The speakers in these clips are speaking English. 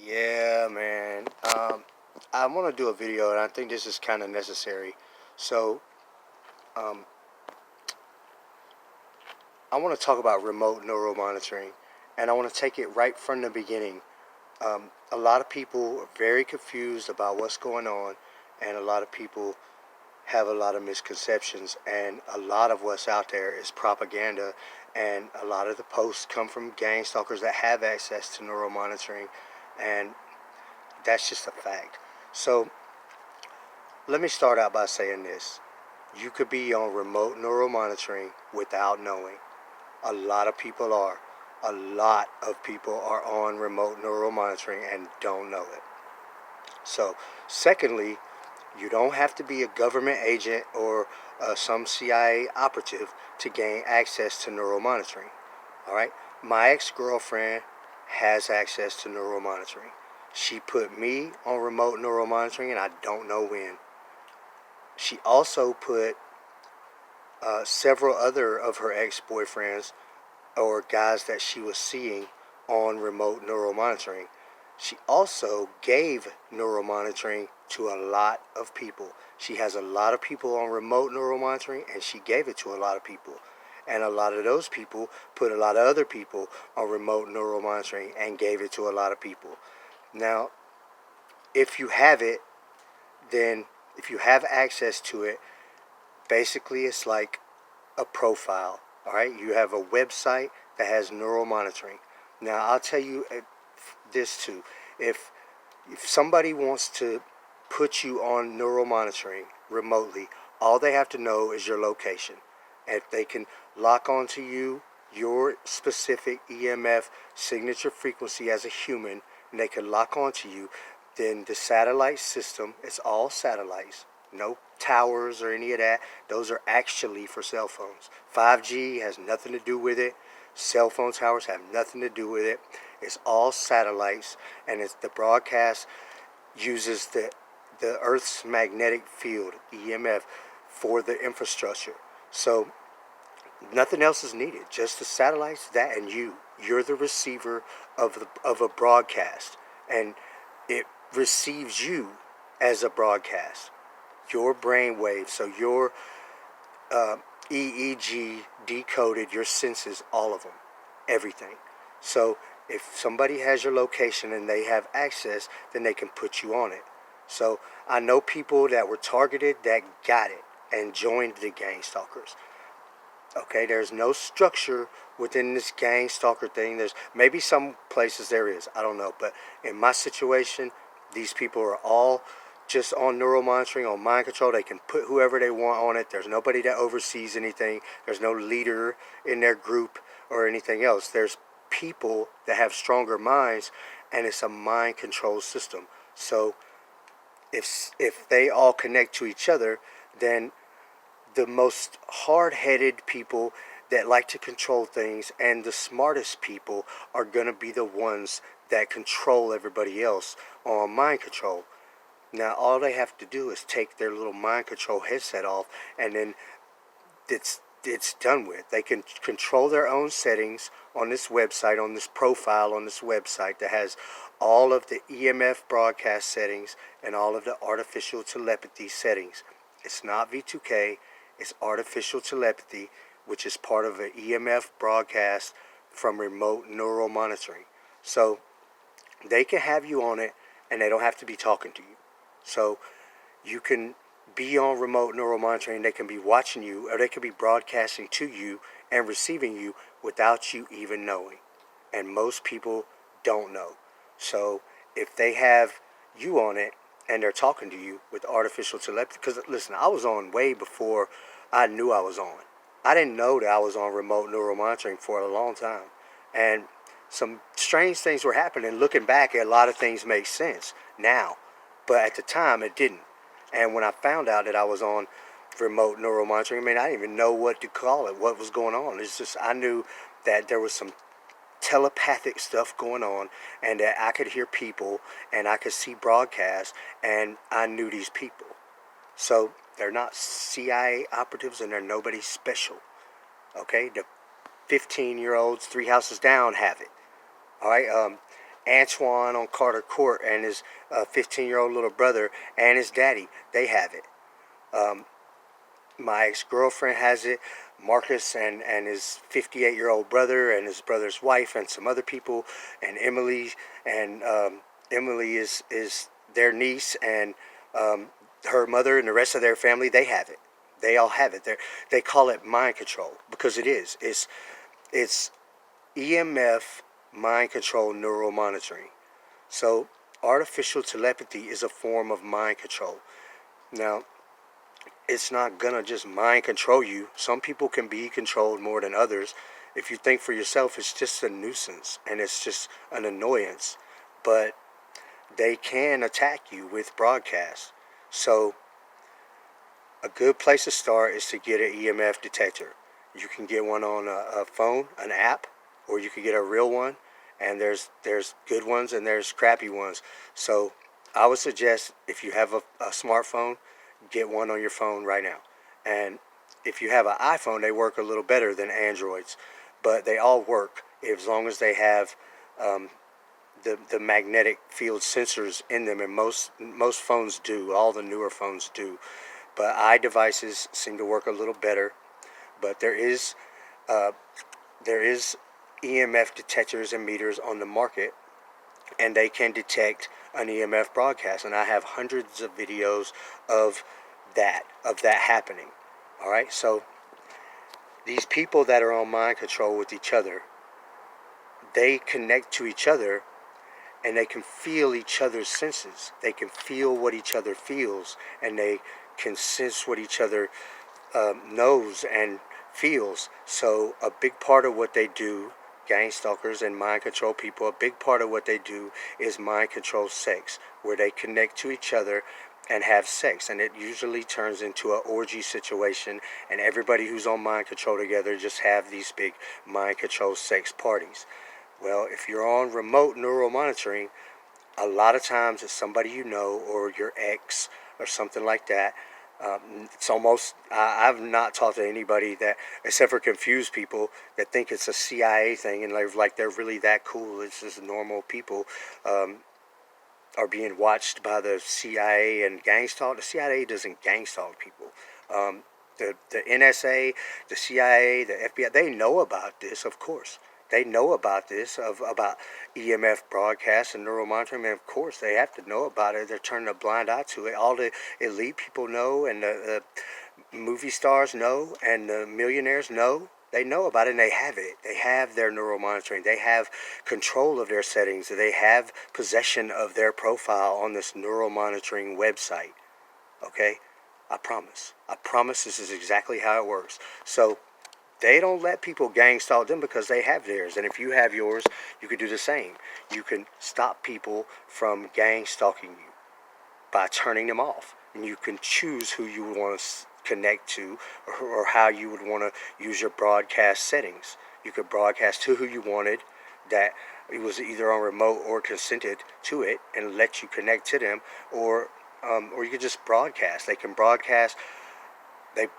Yeah, man. I want to do a video, and I think this is kind of necessary. So, um, I want to talk about remote neural monitoring, and I want to take it right from the beginning. A lot of people are very confused about what's going on, and a lot of people have a lot of misconceptions, and a lot of what's out there is propaganda, and a lot of the posts come from gang stalkers that have access to neural monitoring, and that's just a fact. So, let me start out by saying this. You could be on remote neural monitoring without knowing. A lot of people are. A lot of people are on remote neural monitoring and don't know it. So, secondly, you don't have to be a government agent or some CIA operative to gain access to neural monitoring. All right? My ex-girlfriend has access to neural monitoring. She put me on remote neural monitoring, and I don't know when. She also put several other of her ex-boyfriends or guys that she was seeing on remote neural monitoring. She also gave neural monitoring to a lot of people. She has a lot of people on remote neural monitoring, and she gave it to a lot of people. And a lot of those people put a lot of other people on remote neural monitoring and gave it to a lot of people. Now, if you have it, then if you have access to it, basically it's like a profile. All right, you have a website that has neural monitoring. Now, I'll tell you this too. If somebody wants to put you on neural monitoring remotely, all they have to know is your location. If they can lock onto you, your specific EMF signature frequency as a human, and they can lock onto you, then the satellite system, it's all satellites, no towers or any of that. Those are actually for cell phones. 5G has nothing to do with it. Cell phone towers have nothing to do with it. It's all satellites, and it's the broadcast uses the Earth's magnetic field, EMF, for the infrastructure. So nothing else is needed. Just the satellites, that, and you. You're the receiver of a broadcast, and it receives you as a broadcast. Your brain waves, so your EEG decoded your senses, all of them, everything. So if somebody has your location and they have access, then they can put you on it. So I know people that were targeted that got it and joined the gang stalkers. Okay, there's no structure within this gang stalker thing. There's maybe some places there is, I don't know, but in my situation, these people are all just on neural monitoring, on mind control. They can put whoever they want on it. There's nobody that oversees anything. There's no leader in their group or anything else. There's people that have stronger minds, and it's a mind control system. So if they all connect to each other, then the most hard-headed people that like to control things and the smartest people are going to be the ones that control everybody else on mind control. Now, all they have to do is take their little mind control headset off, and then it's done with. They can control their own settings on this website, on this profile on this website that has all of the EMF broadcast settings and all of the artificial telepathy settings. It's not V2K, it's artificial telepathy, which is part of an EMF broadcast from remote neural monitoring. So they can have you on it, and they don't have to be talking to you. So you can be on remote neural monitoring. They can be watching you, or they can be broadcasting to you and receiving you without you even knowing. And most people don't know. So if they have you on it and they're talking to you with artificial telepathy, because listen, I was on way before I knew I was on. I didn't know that I was on remote neural monitoring for a long time. And some strange things were happening. Looking back, a lot of things make sense now. But at the time, it didn't. And when I found out that I was on remote neural monitoring, I mean, I didn't even know what to call it, what was going on. It's just, I knew that there was some telepathic stuff going on, and that I could hear people, and I could see broadcasts, and I knew these people. So they're not CIA operatives, and they're nobody special. Okay? The 15-year-olds 3 houses down have it. All right? Antoine on Carter Court and his 15-year-old little brother and his daddy, they have it. My ex-girlfriend has it. Marcus and his 58-year-old brother and his brother's wife and some other people, and Emily, and Emily is their niece, and her mother and the rest of their family, they have it. They all have it. They call it mind control because it is. It's EMF mind control neural monitoring. So artificial telepathy is a form of mind control. Now, it's not gonna just mind control you. Some people can be controlled more than others. If you think for yourself, it's just a nuisance and it's just an annoyance. But they can attack you with broadcasts. So a good place to start is to get an EMF detector. You can get one on a phone, an app, or you can get a real one. And there's good ones and there's crappy ones. So I would suggest, if you have a smartphone, get one on your phone right now. And if you have an iPhone, they work a little better than Androids, but they all work as long as they have the magnetic field sensors in them, and most phones do. All the newer phones do, but iDevices seem to work a little better. But there is EMF detectors and meters on the market, and they can detect an EMF broadcast. And I have hundreds of videos of that happening. All right, so these people that are on mind control with each other, they connect to each other, and they can feel each other's senses. They can feel what each other feels, and they can sense what each other knows and feels. So a big part of what they do, gang stalkers and mind control people, a big part of what they do is mind control sex, where they connect to each other and have sex, and it usually turns into an orgy situation, and everybody who's on mind control together just have these big mind control sex parties. Well, if you're on remote neural monitoring, a lot of times it's somebody you know, or your ex or something like that. It's almost, I've not talked to anybody that, except for confused people that think it's a CIA thing, and they're really that cool. It's just normal people are being watched by the CIA and gang stalk. The CIA doesn't gang stalk people. The NSA, the CIA, the FBI, they know about this, of course. They know about this, about EMF broadcasts and neural monitoring, and of course they have to know about it. They're turning a blind eye to it. All the elite people know, and the movie stars know, and the millionaires know. They know about it, and they have it. They have their neural monitoring. They have control of their settings. They have possession of their profile on this neural monitoring website. Okay? I promise. I promise this is exactly how it works. So they don't let people gang stalk them because they have theirs. And if you have yours, you can do the same. You can stop people from gang stalking you by turning them off. And you can choose who you would want to connect to, or how you would want to use your broadcast settings. You could broadcast to who you wanted, that it was either on remote or consented to it, and let you connect to them, or you could just broadcast. They can broadcast.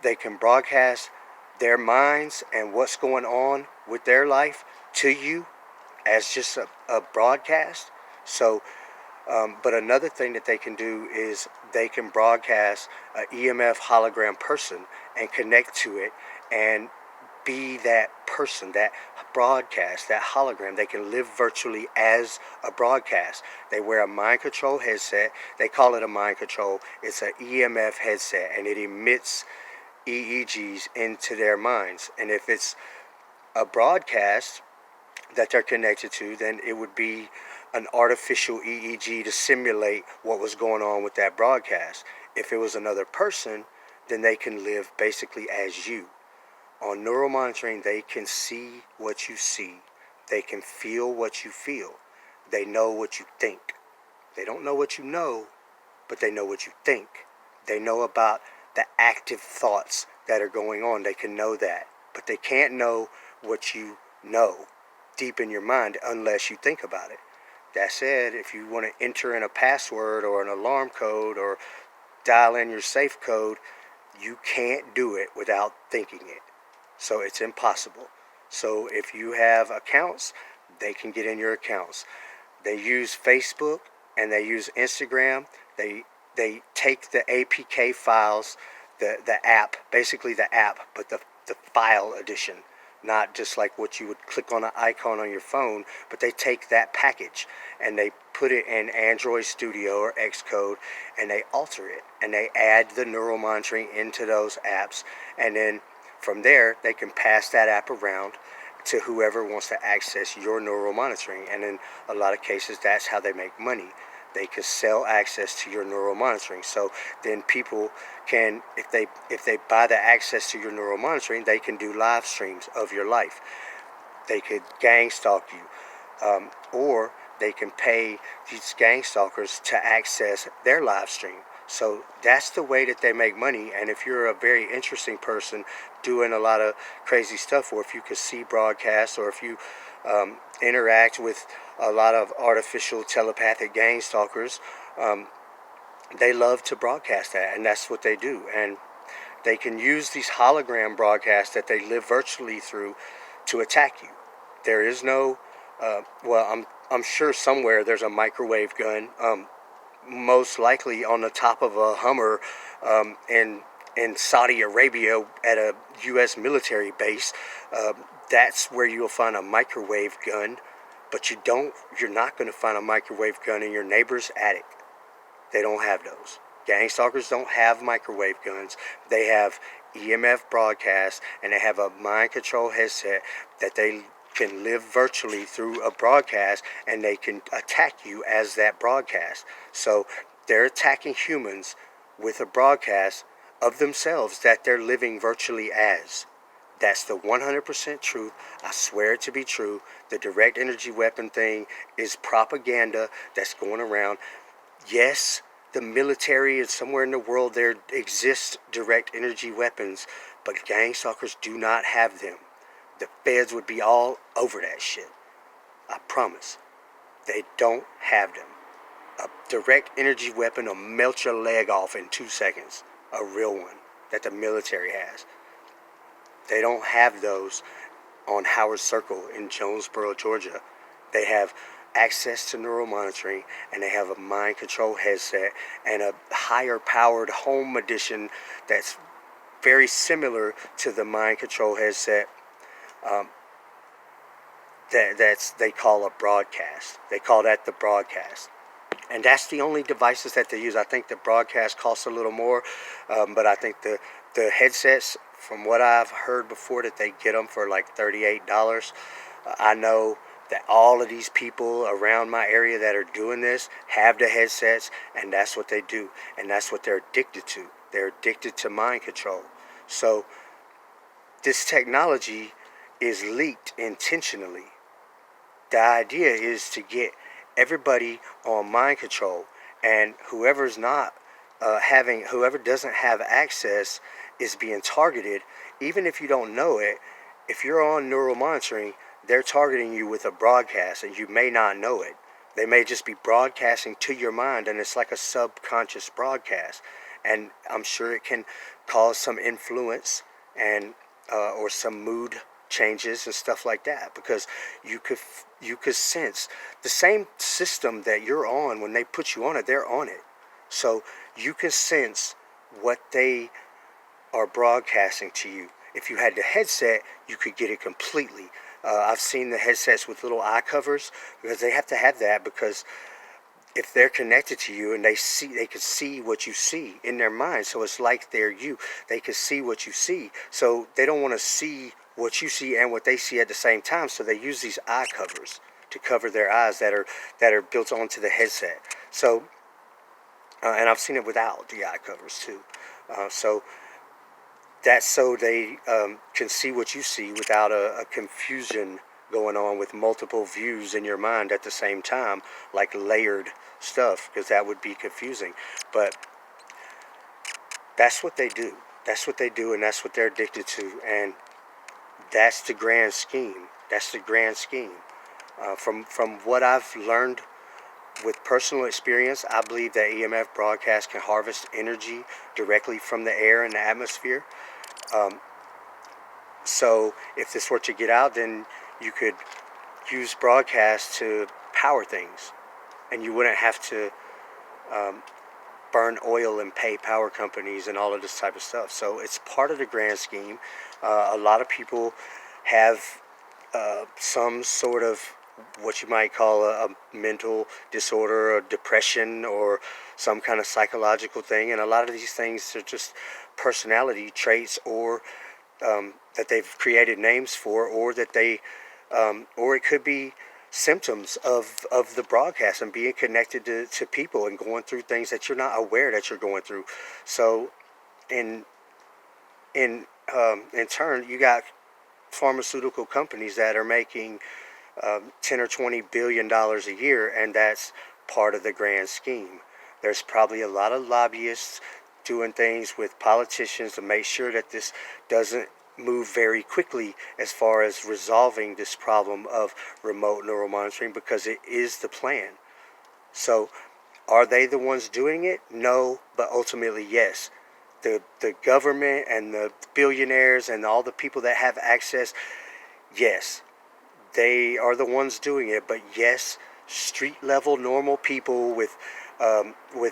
They can broadcast their minds and what's going on with their life to you as just a broadcast. So, but another thing that they can do is they can broadcast an EMF hologram person and connect to it and be that person, that broadcast, that hologram. They can live virtually as a broadcast. They wear a mind control headset. They call it a mind control. It's an EMF headset, and it emits EEGs into their minds. And if it's a broadcast that they're connected to, then it would be an artificial EEG to simulate what was going on with that broadcast. If it was another person, then they can live basically as you. On neural monitoring, they can see what you see. They can feel what you feel. They know what you think. They don't know what you know, but they know what you think. They know about the active thoughts that are going on. They can know that, but they can't know what you know deep in your mind unless you think about it. That said, if you want to enter in a password or an alarm code or dial in your safe code, you can't do it without thinking it. So it's impossible. So if you have accounts, they can get in your accounts. They use Facebook and they use Instagram. They take the APK files, the app, basically the app, but the file edition, not just like what you would click on an icon on your phone, but they take that package and they put it in Android Studio or Xcode, and they alter it and they add the neural monitoring into those apps, and then from there they can pass that app around to whoever wants to access your neural monitoring. And in a lot of cases, that's how they make money. They could sell access to your neural monitoring. So then people can, if they buy the access to your neural monitoring, they can do live streams of your life. They could gang stalk you, or they can pay these gang stalkers to access their live stream. So that's the way that they make money. And if you're a very interesting person doing a lot of crazy stuff, or if you could see broadcasts, or if you interact with a lot of artificial telepathic gang stalkers, they love to broadcast that, and that's what they do. And they can use these hologram broadcasts that they live virtually through to attack you. There is no, I'm sure somewhere there's a microwave gun, most likely on the top of a Hummer, in Saudi Arabia at a U.S. military base. That's where you'll find a microwave gun, but you're not going to find a microwave gun in your neighbor's attic. They don't have those. Gang stalkers don't have microwave guns. They have EMF broadcasts, and they have a mind control headset that they can live virtually through a broadcast, and they can attack you as that broadcast. So they're attacking humans with a broadcast of themselves that they're living virtually as. That's the 100% truth. I swear it to be true. The direct energy weapon thing is propaganda that's going around. Yes, the military is somewhere in the world, there exists direct energy weapons, but gang stalkers do not have them. The feds would be all over that shit. I promise. They don't have them. A direct energy weapon will melt your leg off in 2 seconds. A real one that the military has. They don't have those on Howard Circle in Jonesboro, Georgia. They have access to neural monitoring, and they have a mind control headset and a higher powered home edition that's very similar to the mind control headset. They call a broadcast. They call that the broadcast. And that's the only devices that they use. I think the broadcast costs a little more, but I think the headsets, from what I've heard before, that they get them for like $38. I know that all of these people around my area that are doing this have the headsets, and that's what they do, and that's what they're addicted to. They're addicted to mind control. So this technology is leaked intentionally. The idea is to get everybody on mind control, and whoever doesn't have access is being targeted. Even if you don't know it, if you're on neural monitoring, they're targeting you with a broadcast, and you may not know it. They may just be broadcasting to your mind, and it's like a subconscious broadcast. And I'm sure it can cause some influence and or some mood changes and stuff like that, because you could sense the same system that you're on. When they put you on it, they're on it. So you can sense what they are broadcasting to you. If you had the headset, you could get it completely. I've seen the headsets with little eye covers, because they have to have that, because if they're connected to you and they can see what you see in their mind. So it's like they're you. They can see what you see. So they don't want to see what you see and what they see at the same time. So they use these eye covers to cover their eyes that are built onto the headset. So and I've seen it without the eye covers too. So that's so they can see what you see without a confusion going on with multiple views in your mind at the same time, like layered stuff, because that would be confusing. But that's what they do. That's what they do, and that's what they're addicted to. And that's the grand scheme. That's the grand scheme. From what I've learned with personal experience, I believe that EMF broadcast can harvest energy directly from the air and the atmosphere. So if this were to get out, then you could use broadcast to power things, and you wouldn't have to burn oil and pay power companies and all of this type of stuff. So it's part of the grand scheme. A lot of people have some sort of what you might call a mental disorder or depression or some kind of psychological thing, and a lot of these things are just personality traits, or that they've created names for, or that they or it could be symptoms of the broadcast and being connected to people and going through things that you're not aware that you're going through. So in turn, you got pharmaceutical companies that are making 10 or 20 billion dollars a year, and that's part of the grand scheme. There's probably a lot of lobbyists doing things with politicians to make sure that this doesn't move very quickly as far as resolving this problem of remote neural monitoring, because it is the plan. So are they the ones doing it? No, but ultimately yes. The government and the billionaires and all the people that have access, yes, they are the ones doing it. But yes, street level normal people with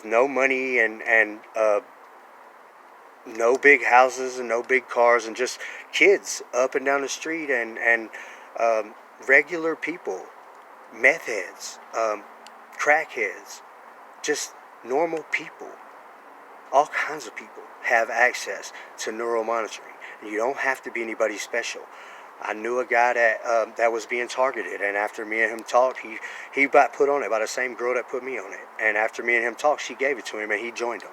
no money and no big houses and no big cars, and just kids up and down the street, and regular people, meth heads, crack heads, just normal people, all kinds of people have access to neural monitoring. You don't have to be anybody special. I knew a guy that was being targeted, and after me and him talked, he got put on it by the same girl that put me on it. And after me and him talked, she gave it to him, and he joined them.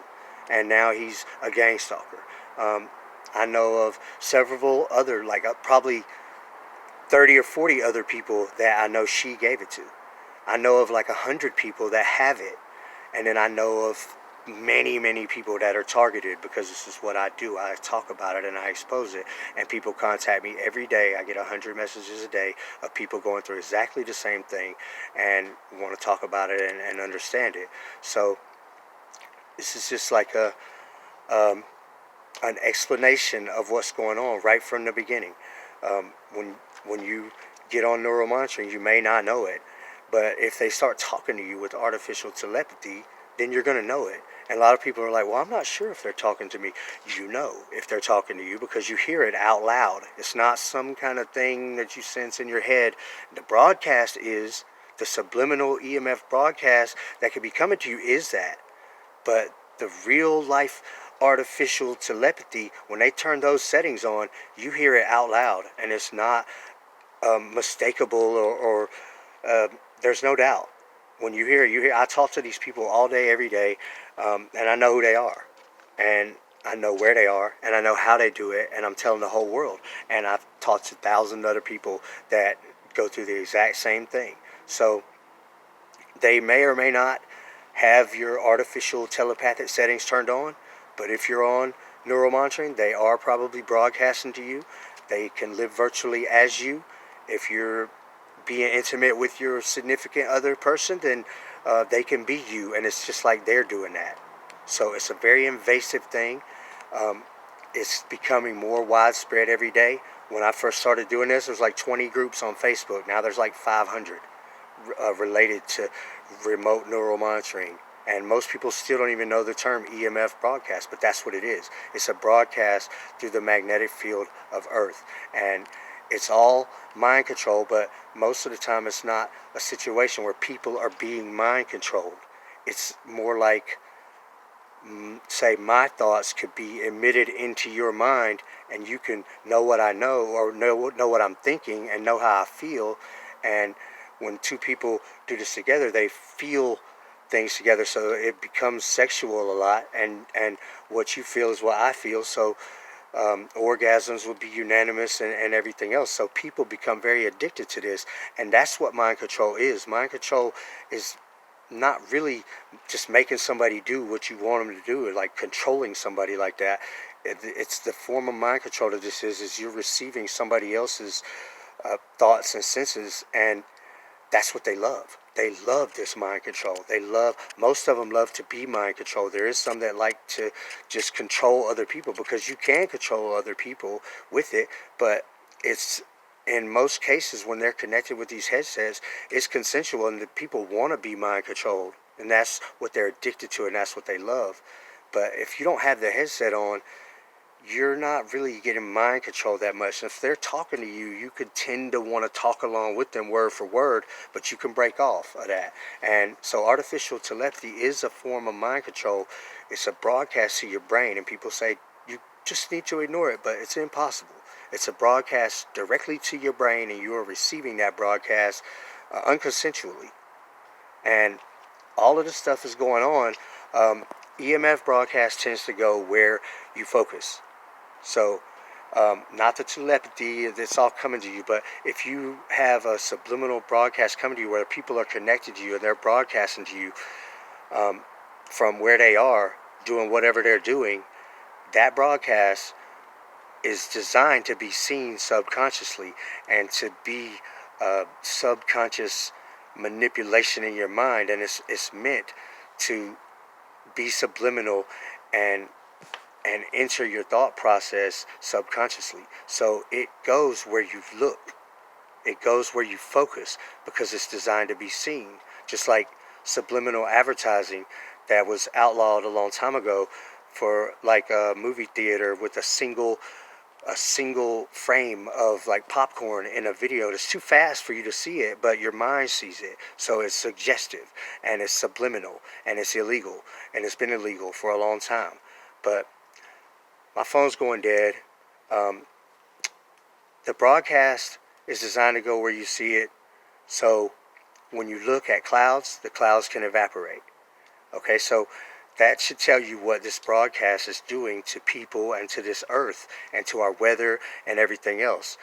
And now he's a gang stalker. I know of several other, like probably 30 or 40 other people that I know she gave it to. I know of like 100 people that have it. And then I know of many people that are targeted, because this is what I do. I talk about it and I expose it, and people contact me every day. I get 100 messages a day of people going through exactly the same thing and want to talk about it and understand it. So this is just like an explanation of what's going on right from the beginning. When you get on neural monitoring, you may not know it, but if they start talking to you with artificial telepathy, then you're going to know it. And a lot of people are like, well, I'm not sure if they're talking to me. You know if they're talking to you because you hear it out loud. It's not some kind of thing that you sense in your head. The broadcast is, the subliminal EMF broadcast that could be coming to you is that. But the real life artificial telepathy, when they turn those settings on, you hear it out loud, and it's not mistakable or there's no doubt. When you hear. I talk to these people all day, every day, and I know who they are, and I know where they are, and I know how they do it, and I'm telling the whole world. And I've talked to 1,000 other people that go through the exact same thing. So they may or may not have your artificial telepathic settings turned on, but if you're on neural monitoring, they are probably broadcasting to you. They can live virtually as you. If you're being intimate with your significant other person, then they can be you, and it's just like they're doing that. So it's a very invasive thing. It's becoming more widespread every day. When I first started doing this, there was like 20 groups on Facebook. Now there's like 500 related to remote neural monitoring. And most people still don't even know the term EMF broadcast, but that's what it is. It's a broadcast through the magnetic field of Earth. And it's all mind control, but most of the time it's not a situation where people are being mind controlled. It's more like, say, my thoughts could be emitted into your mind, and you can know what I know, or know what I'm thinking, and know how I feel. And when two people do this together, they feel things together, so it becomes sexual a lot, and what you feel is what I feel. So orgasms would be unanimous, and everything else. So people become very addicted to this, and that's what mind control is. Mind control is not really just making somebody do what you want them to do, like controlling somebody like that. It's the form of mind control that this is you're receiving somebody else's thoughts and senses, and that's what they love. They love this mind control. Most of them love to be mind controlled. There is some that like to just control other people, because you can control other people with it, but it's in most cases, when they're connected with these headsets, it's consensual, and the people want to be mind controlled, and that's what they're addicted to, and that's what they love. But if you don't have the headset on, you're not really getting mind control that much. And if they're talking to you, you could tend to want to talk along with them word for word, but you can break off of that. And so artificial telepathy is a form of mind control. It's a broadcast to your brain, and people say you just need to ignore it, but it's impossible. It's a broadcast directly to your brain, and you are receiving that broadcast unconsensually. And all of this stuff is going on. EMF broadcast tends to go where you focus. So, not the telepathy that's all coming to you, but if you have a subliminal broadcast coming to you where people are connected to you and they're broadcasting to you from where they are, doing whatever they're doing, that broadcast is designed to be seen subconsciously and to be subconscious manipulation in your mind, and it's meant to be subliminal and enter your thought process subconsciously. So it goes where you look. It goes where you focus because it's designed to be seen. Just like subliminal advertising that was outlawed a long time ago for like a movie theater with a single frame of like popcorn in a video that's too fast for you to see it, but your mind sees it. So it's suggestive and it's subliminal and it's illegal, and it's been illegal for a long time. But my phone's going dead. The broadcast is designed to go where you see it. So when you look at clouds, the clouds can evaporate. Okay, so that should tell you what this broadcast is doing to people and to this earth and to our weather and everything else.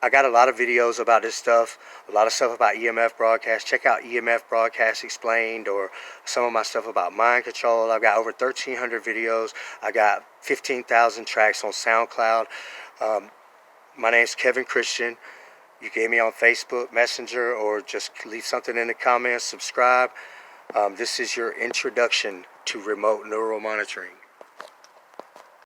I got a lot of videos about this stuff, a lot of stuff about EMF broadcast. Check out EMF broadcast explained, or some of my stuff about mind control. I've got over 1,300 videos. I got 15,000 tracks on SoundCloud. My name's Kevin Christian. You can hit me on Facebook Messenger, or just leave something in the comments, subscribe. This is your introduction to remote neural monitoring.